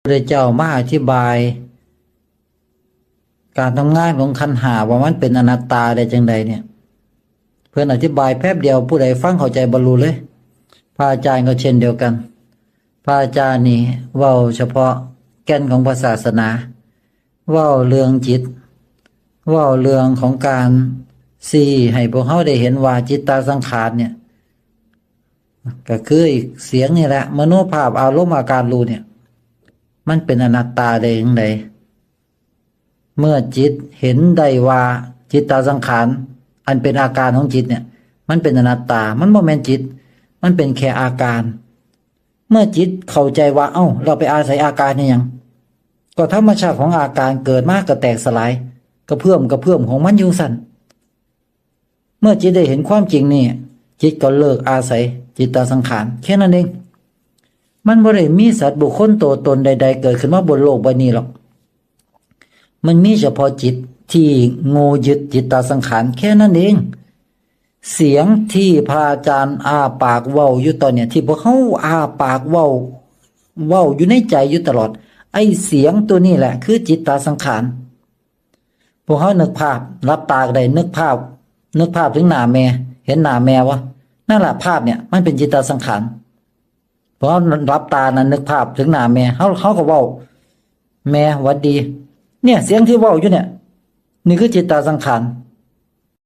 พระเจ้ามาอธิบายการทำงานของขันธ์ห้าว่ามันเป็นอนัตตาได้จังใดเนี่ยเพื่อนอธิบายแป๊บเดียวผู้ใดฟังเข้าใจบรรลุเลยพระอาจารย์ก็เช่นเดียวกันพระอาจารย์นี่เว้าเฉพาะแก่นของศาสนาเว้าเรื่องจิตเว้าเรื่องของการสี่ให้พวกเขาได้เห็นว่าจิตตสังขารเนี่ยก็คืออีกเสียงนี่แหละมโนภาพอารมณ์อาการรู้เนี่ยมันเป็นอนัตตาได้อย่างไรเมื่อจิตเห็นได้ว่าจิตตสังขารอันเป็นอาการของจิตเนี่ยมันเป็นอนัตตามันบ่แม่นจิตมันเป็นแค่อาการเมื่อจิตเข้าใจว่าเอ้าเราไปอาศัยอาการนี่ยังก็ธรรมชาติของอาการเกิดมากก็แตกสลายกระเพื่อมของมันอยู่สั่นเมื่อจิตได้เห็นความจริงนี่จิตก็เลิกอาศัยจิตตสังขารแค่นั้นเองมันบ่ได้มีสัตว์บุคคลตัวตนใดๆเกิดขึ้นมาบนโลกใบนี้หรอกมันมีเฉพาะจิตที่โง่ยึดจิตตสังขารแค่นั้นเองเสียงที่พระอาจารย์อ้าปากเว้าอยู่ตอนเนี่ยที่พวกเขาอ้าปากเว้าอยู่ในใจอยู่ตลอดไอ้เสียงตัวนี้แหละคือจิตตสังขารพวกเขานึกภาพรับตาก็ได้นึกภาพถึงหน้าแม่เห็นหน้าแม่วะนั่นแหละภาพเนี่ยมันเป็นจิตตสังขารเพราะรับตานั้นนึกภาพถึงหน้าแม่เขาก็เว้าแม่หวัดดีเนี่ยเสียงที่เว้าอยู่เนี่ยนี่คือจิตตสังขาร